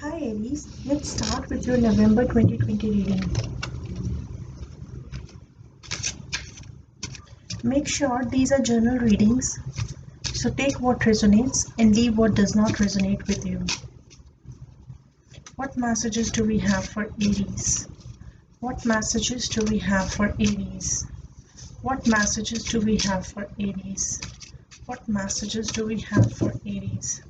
Hi Aries, let's start with your November 2020 reading. Make sure these are journal readings, so take what resonates and leave what does not resonate with you. What messages do we have for Aries? What messages do we have for Aries? What messages do we have for Aries? What messages do we have for Aries?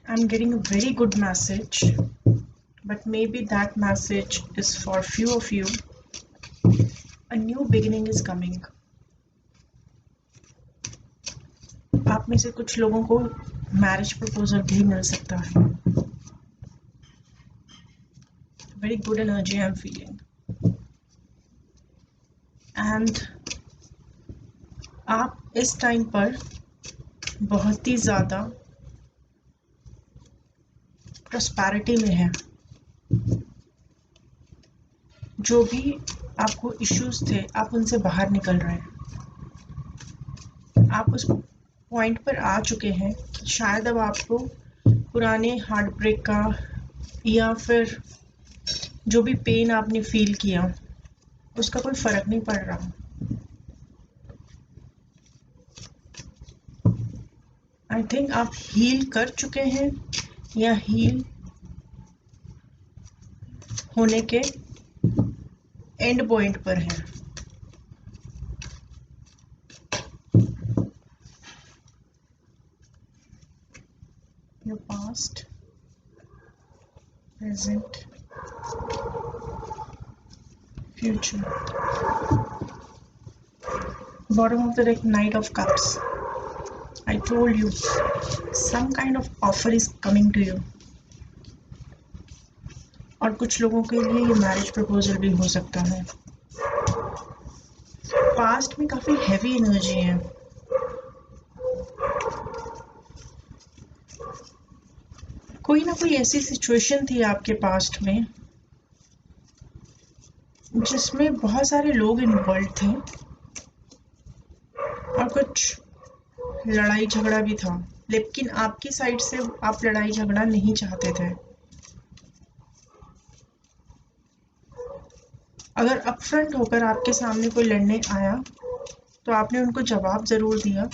I'm getting a very good message, but maybe that message is for few of you. A new beginning is coming. आप में से कुछ लोगों को marriage proposal भी मिल सकता है. Very good energy I'm feeling. And आप इस टाइम पर बहुत ही ज़्यादा प्रॉस्पेरिटी में है. जो भी आपको इश्यूज थे, आप उनसे बाहर निकल रहे हैं. आप उस पॉइंट पर आ चुके हैं कि शायद अब आपको पुराने हार्ट ब्रेक का या फिर जो भी पेन आपने फील किया उसका कोई फ़र्क नहीं पड़ रहा. आई थिंक आप हील कर चुके हैं या हील होने के एंड पॉइंट पर हैं. Your past, present, future. Bottom of the deck, Knight of Cups. I told you, some kind of offer is coming to you. और कुछ लोगों के लिए ये मैरिज प्रपोजल भी हो सकता है. पास्ट में काफ़ी हैवी एनर्जी है. कोई ना कोई ऐसी सिचुएशन थी आपके पास्ट में जिसमें बहुत सारे लोग इन्वॉल्व थे और कुछ लड़ाई झगड़ा भी था, लेकिन आपकी साइड से आप लड़ाई झगड़ा नहीं चाहते थे. अगर अपफ्रंट होकर आपके सामने कोई लड़ने आया तो आपने उनको जवाब ज़रूर दिया,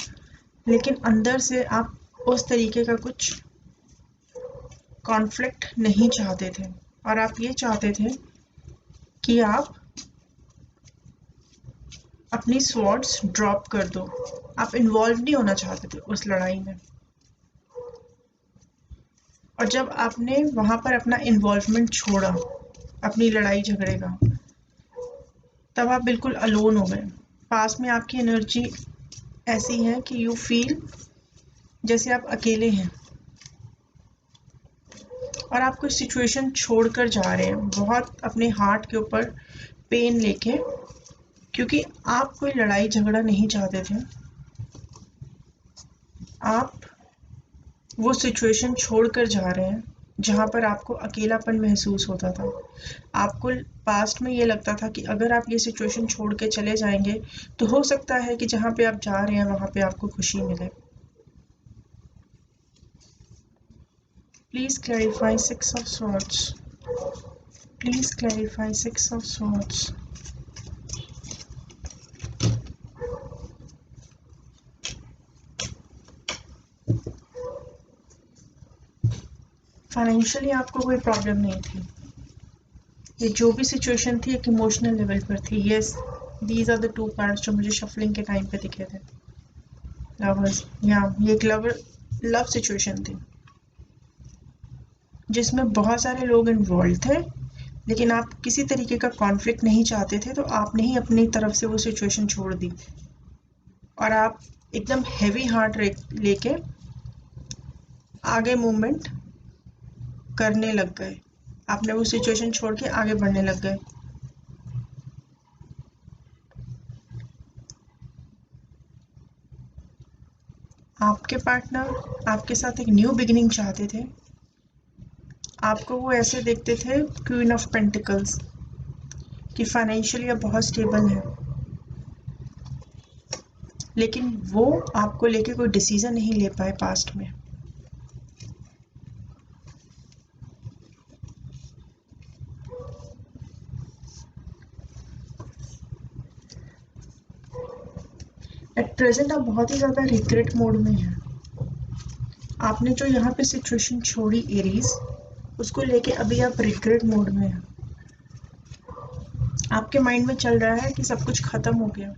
लेकिन अंदर से आप उस तरीके का कुछ कॉन्फ्लिक्ट नहीं चाहते थे और आप ये चाहते थे कि आप अपनी स्वॉर्ड्स ड्रॉप कर दो. आप इन्वॉल्व नहीं होना चाहते थे उस लड़ाई में. और जब आपने वहाँ पर अपना इन्वॉल्वमेंट छोड़ा अपनी लड़ाई झगड़े का, तब आप बिल्कुल अलोन हो गए. पास में आपकी एनर्जी ऐसी है कि यू फील जैसे आप अकेले हैं और आप कोई सिचुएशन छोड़कर जा रहे हैं बहुत अपने हार्ट के ऊपर पेन लेके, क्योंकि आप कोई लड़ाई झगड़ा नहीं चाहते थे. आप वो सिचुएशन छोड़कर जा रहे हैं जहाँ पर आपको अकेलापन महसूस होता था. आपको पास्ट में ये लगता था कि अगर आप ये सिचुएशन छोड़ के चले जाएंगे तो हो सकता है कि जहाँ पे आप जा रहे हैं वहाँ पे आपको खुशी मिले. Please clarify Six of Swords. Please clarify Six of Swords. Financially आपको कोई प्रॉब्लम नहीं थी. ये जो भी सिचुएशन थी एक इमोशनल लेवल पर थी. Yes, these are the two cards जो मुझे शफलिंग के टाइम पे दिखे थे. लवर्स, या ये एक लव सिचुएशन थी जिसमें बहुत सारे लोग इन्वॉल्व थे, लेकिन आप किसी तरीके का कॉन्फ्लिक्ट नहीं चाहते थे, तो आपने ही अपनी तरफ से वो सिचुएशन छोड़ दी और आप एकदम हैवी हार्ट लेके आगे मूवमेंट करने लग गए. आपने वो सिचुएशन छोड़ के आगे बढ़ने लग गए. आपके पार्टनर आपके साथ एक न्यू बिगिनिंग चाहते थे. आपको वो ऐसे देखते थे क्वीन ऑफ पेंटिकल्स, कि फाइनेंशियली आप बहुत स्टेबल है, लेकिन वो आपको लेके कोई डिसीजन नहीं ले पाए पास्ट में। एट प्रेजेंट आप बहुत ही ज़्यादा रिग्रेट मोड में हैं। आपने जो यहाँ पे सिचुएशन छोड़ी एरीज, उसको लेके अभी आप रिग्रेट मोड में हैं। आपके माइंड में चल रहा है कि सब कुछ खत्म हो गया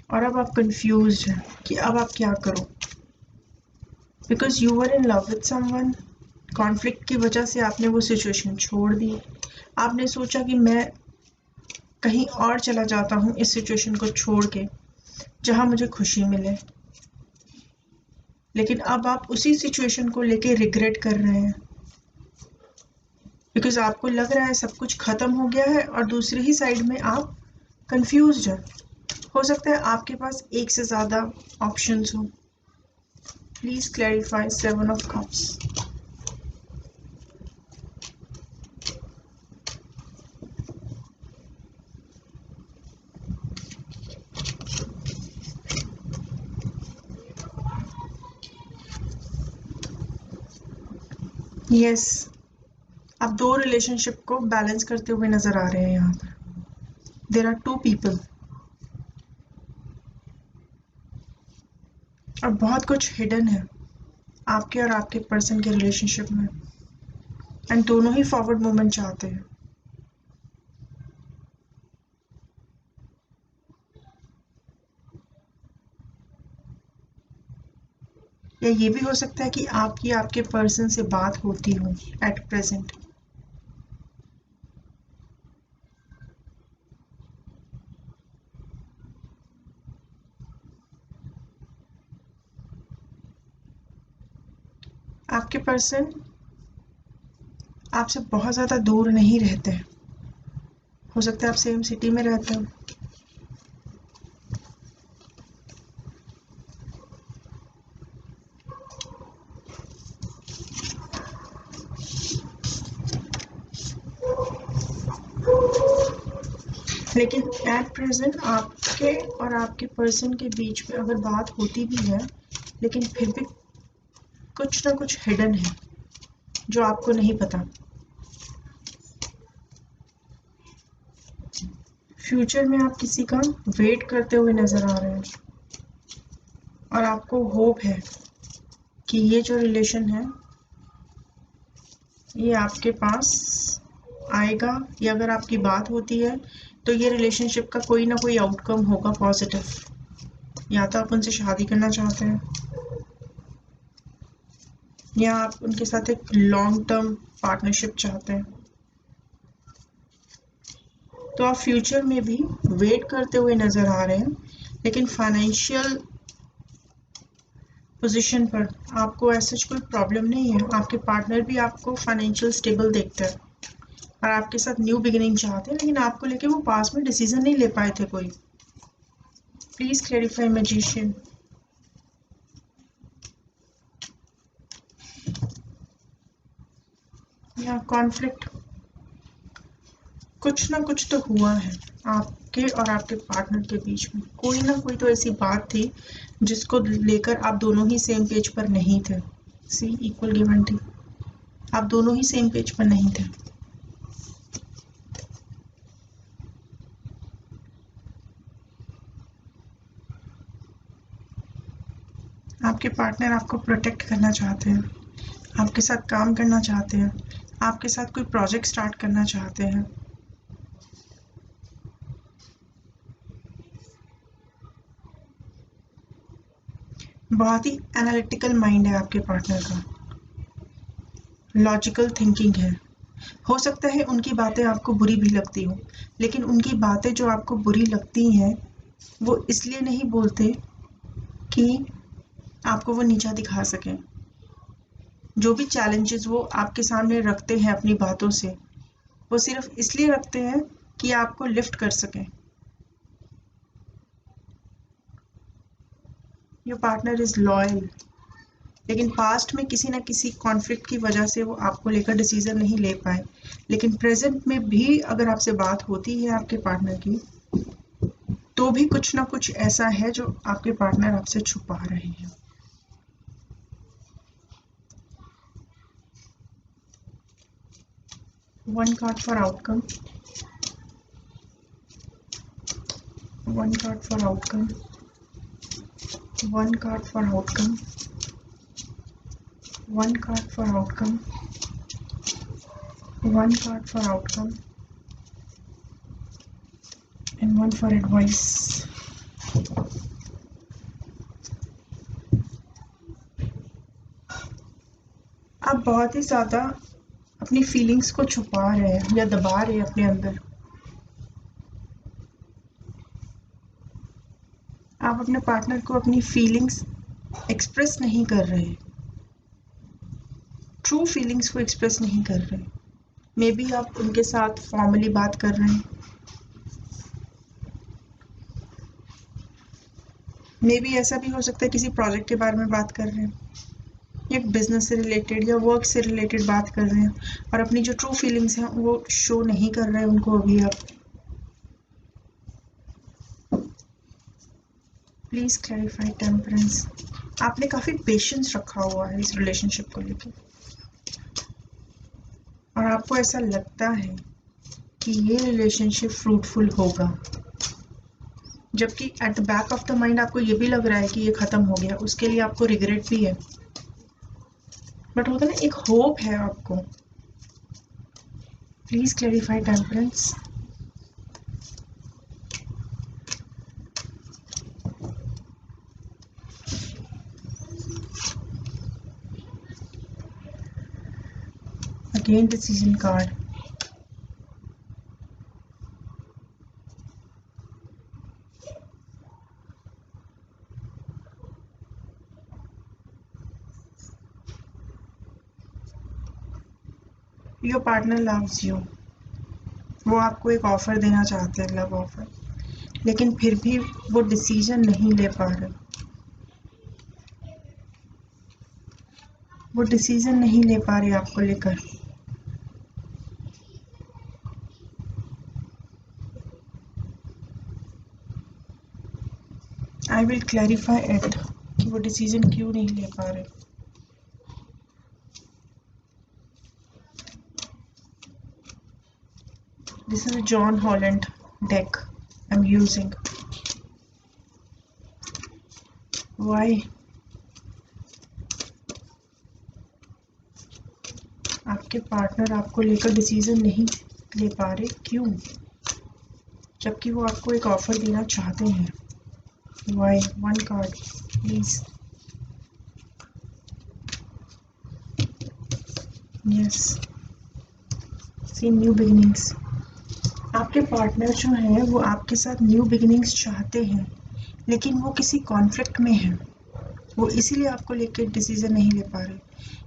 और अब आप कंफ्यूज हैं कि अब आप क्या करो, because you were in love with someone. Conflict की वजह से आपने वो सिचुएशन छोड़ दी। आपने सोचा कि मैं कहीं और चला जाता हूँ इस सिचुएशन को छोड़ के, जहाँ मुझे खुशी मिले, लेकिन अब आप उसी सिचुएशन को लेके रिग्रेट कर रहे हैं, बिकॉज आपको लग रहा है सब कुछ खत्म हो गया है और दूसरी ही साइड में आप कंफ्यूज हैं। हो सकता है आपके पास एक से ज़्यादा ऑप्शंस हो। Please clarify 7 of cups. Yes, आप दो रिलेशनशिप को बैलेंस करते हुए नजर आ रहे हैं यहाँ पर। देर आर 2 पीपल और बहुत कुछ हिडन है आपके और आपके पर्सन के रिलेशनशिप में, एंड दोनों ही फॉरवर्ड मूवमेंट चाहते हैं। या ये भी हो सकता है कि आपकी आपके पर्सन से बात होती हो एट प्रेजेंट। आपके पर्सन आपसे बहुत ज़्यादा दूर नहीं रहते हैं। हो सकता है आप सेम सिटी में रहते हो, लेकिन एट प्रेजेंट आपके और आपके पर्सन के बीच में अगर बात होती भी है, लेकिन फिर भी कुछ ना कुछ हिडन है जो आपको नहीं पता। फ्यूचर में आप किसी का वेट करते हुए नजर आ रहे हैं और आपको होप है कि ये जो रिलेशन है ये आपके पास आएगा, या अगर आपकी बात होती है तो ये रिलेशनशिप का कोई ना कोई आउटकम होगा पॉजिटिव। या तो आप उनसे शादी करना चाहते हैं, या आप उनके साथ एक लॉन्ग टर्म पार्टनरशिप चाहते हैं। तो आप फ्यूचर में भी वेट करते हुए नज़र आ रहे हैं, लेकिन फाइनेंशियल पोजीशन पर आपको ऐसा कोई प्रॉब्लम नहीं है। आपके पार्टनर भी आपको फाइनेंशियल स्टेबल देखते हैं और आपके साथ न्यू बिगिनिंग चाहते हैं, लेकिन आपको लेके वो पास में डिसीजन नहीं ले पाए थे कोई। Please clarify magician. या कॉन्फ्लिक्ट, कुछ ना कुछ तो हुआ है आपके और आपके पार्टनर के बीच में। कोई ना कोई तो ऐसी बात थी जिसको लेकर आप दोनों ही सेम पेज पर नहीं थे। सी इक्वल गिवन थी, आप दोनों ही सेम पेज पर नहीं थे। आपके पार्टनर आपको प्रोटेक्ट करना चाहते हैं, आपके साथ काम करना चाहते हैं, आपके साथ कोई प्रोजेक्ट स्टार्ट करना चाहते हैं। बहुत ही एनालिटिकल माइंड है आपके पार्टनर का, लॉजिकल थिंकिंग है। हो सकता है उनकी बातें आपको बुरी भी लगती हो, लेकिन उनकी बातें जो आपको बुरी लगती हैं वो इसलिए नहीं बोलते कि आपको वो नीचा दिखा सकें। जो भी चैलेंजेस वो आपके सामने रखते हैं अपनी बातों से, वो सिर्फ इसलिए रखते हैं कि आपको लिफ्ट कर सकें। योर पार्टनर इज लॉयल, लेकिन पास्ट में किसी ना किसी कॉन्फ्लिक्ट की वजह से वो आपको लेकर डिसीजन नहीं ले पाए, लेकिन प्रेजेंट में भी अगर आपसे बात होती है आपके पार्टनर की, तो भी कुछ ना कुछ ऐसा है जो आपके पार्टनर आपसे छुपा रहे हैं। One card for outcome, one card for outcome, one card for outcome, one card for outcome, one card for outcome, and one for advice. आप बहुत ही ज़्यादा अपनी फीलिंग्स को छुपा रहे हैं या दबा रहे हैं अपने अंदर। आप अपने पार्टनर को अपनी फीलिंग्स एक्सप्रेस नहीं कर रहे, ट्रू फीलिंग्स को एक्सप्रेस नहीं कर रहे। मे बी आप उनके साथ फॉर्मली बात कर रहे हैं, मे बी ऐसा भी हो सकता है किसी प्रोजेक्ट के बारे में बात कर रहे हैं, या बिजनेस से रिलेटेड या वर्क से रिलेटेड बात कर रहे हैं, और अपनी जो ट्रू फीलिंग्स हैं वो शो नहीं कर रहे हैं उनको अभी आप। Please clarify temperance. आपने काफी पेशेंस रखा हुआ है इस रिलेशनशिप को लेकर, और आपको ऐसा लगता है कि ये रिलेशनशिप फ्रूटफुल होगा, जबकि at the back of the mind आपको ये भी लग रहा है कि ये खत्म हो गया, उसके लिए आपको रिग्रेट भी है, बट होता ना एक होप है आपको। Please clarify temperance. Again decision card, your partner loves you. वो आपको एक ऑफर देना चाहते हैं, लव ऑफर, लेकिन फिर भी वो डिसीजन नहीं ले पा रहे, वो डिसीजन नहीं ले पा रहे आपको लेकर। आई विल क्लैरिफाई इट कि वो डिसीजन क्यों नहीं ले पा रहे। This is John Holland deck I'm using. Why? आपके पार्टनर आपको लेकर डिसीजन नहीं ले पा रहे, क्यों, जबकि वो आपको एक ऑफर देना चाहते हैं। Why? One card, please. Yes. See, new beginnings. आपके पार्टनर जो हैं वो आपके साथ न्यू बिगिनिंग्स चाहते हैं, लेकिन वो किसी कॉन्फ्लिक्ट में है, वो इसीलिए आपको लेकर डिसीजन नहीं ले पा रहे।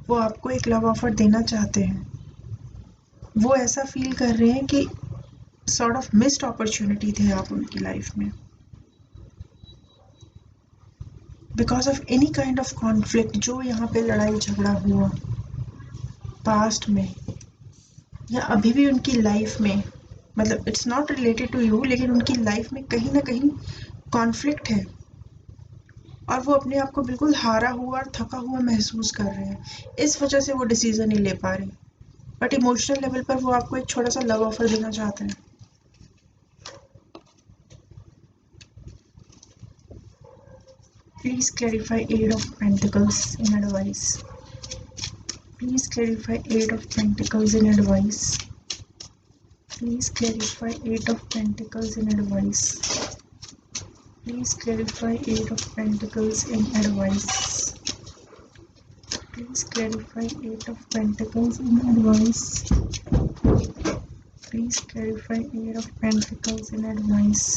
वो आपको एक लव ऑफर देना चाहते हैं, वो ऐसा फील कर रहे हैं कि सॉर्ट ऑफ मिस्ड अपॉर्चुनिटी थे आप उनकी लाइफ में, because of any kind of conflict, जो यहाँ पे लड़ाई झगड़ा हुआ पास्ट में या अभी भी उनकी लाइफ में, मतलब it's not related to you, लेकिन उनकी लाइफ में कहीं ना कहीं कॉन्फ्लिक्ट है, और वो अपने आप को बिल्कुल हारा हुआ और थका हुआ महसूस कर रहे हैं, इस वजह से वो डिसीजन नहीं ले पा रहे, बट इमोशनल लेवल पर वो आपको एक छोटा सा लव ऑफर देना चाहते हैं। Please clarify eight of pentacles in advice. Please clarify eight of pentacles in advice. Please clarify eight of pentacles in advice. Please clarify eight of pentacles in advice. Please clarify Eight of Pentacles in advice. Please clarify Eight of Pentacles in advice.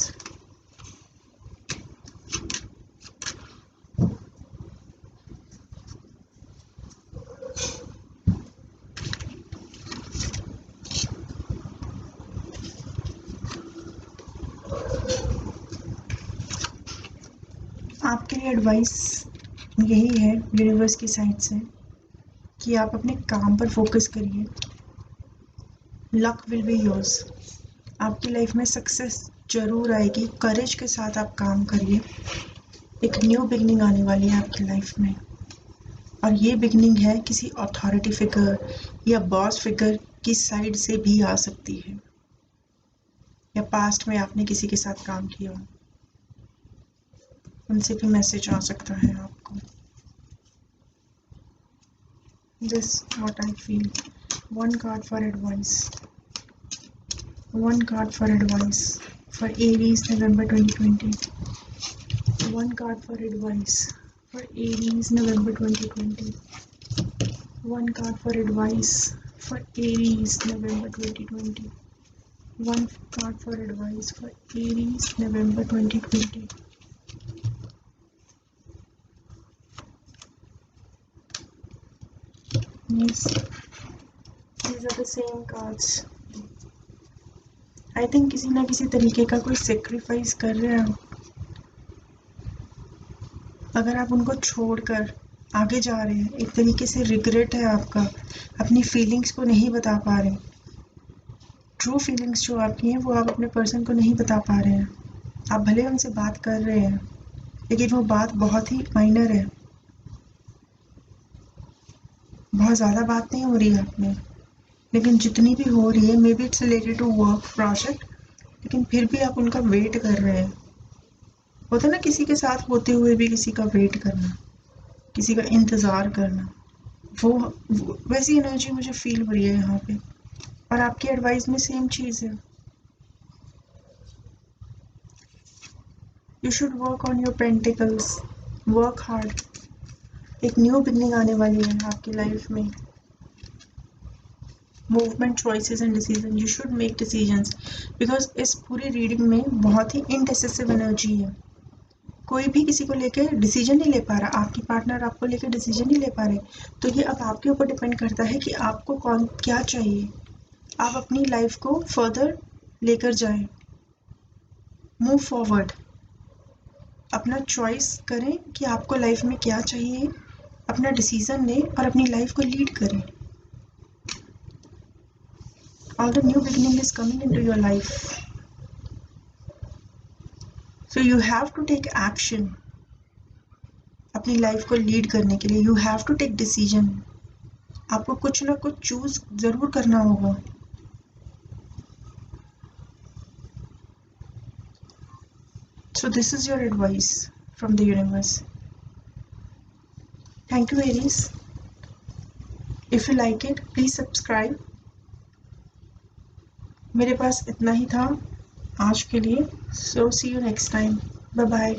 आपके लिए advice यही है universe की side से कि आप अपने काम पर फोकस करिए, लक विल बी योर्स। आपकी लाइफ में सक्सेस जरूर आएगी, करेज के साथ आप काम करिए। एक न्यू बिगनिंग आने वाली है आपकी लाइफ में, और ये बिगनिंग है किसी अथॉरिटी फिगर या बॉस फिगर की साइड से भी आ सकती है, या पास्ट में आपने किसी के साथ काम किया हो, उनसे भी मैसेज आ सकता है आपको। This what I feel. One card for advice, one card for advice for Aries November 2020, one card for advice for Aries November 2020, one card for advice for Aries November 2020, one card for advice for Aries November 2020। Yes, these are the same cards. I think किसी ना किसी तरीके का कोई sacrifice कर रहे हैं। अगर आप उनको छोड़कर आगे जा रहे हैं, एक तरीके से रिग्रेट है आपका, अपनी फीलिंग्स को नहीं बता पा रहे, ट्रू फीलिंग्स जो आपकी हैं वो आप अपने पर्सन को नहीं बता पा रहे हैं। आप भले उनसे बात कर रहे हैं, लेकिन वो बात बहुत ही माइनर है, बहुत ज़्यादा बात नहीं हो रही है आप में, लेकिन जितनी भी हो रही है maybe it's related to work project, लेकिन फिर भी आप उनका वेट कर रहे हैं। होता है ना, किसी के साथ होते हुए भी किसी का वेट करना, किसी का इंतज़ार करना, वो वैसी एनर्जी मुझे फील हो रही है यहाँ पे। और आपकी एडवाइस में सेम चीज़ है, you should work on your pentacles, work hard. एक न्यू बिगनिंग आने वाली है आपकी लाइफ में। Movement, choices and decision, you should make decisions, because इस पूरी रीडिंग में बहुत ही इनडिसिसिव एनर्जी है। कोई भी किसी को लेके डिसीजन नहीं ले पा रहा, आपकी पार्टनर आपको लेके डिसीजन नहीं ले पा रहे, तो ये अब आपके ऊपर डिपेंड करता है कि आपको कौन क्या चाहिए। आप अपनी लाइफ को फर्दर लेकर जाएं, मूव फॉरवर्ड, अपना चॉइस करें कि आपको लाइफ में क्या चाहिए, अपना डिसीजन लें और अपनी लाइफ को लीड करें। All the new beginning is coming into your life, so you have to take action। अपनी लाइफ को लीड करने के लिए you have to take decision, आपको कुछ ना कुछ चूज जरूर करना होगा। So this is your advice from the universe. Thank you Aries. If you like it, please subscribe. मेरे पास इतना ही था आज के लिए, so see you next time. Bye bye.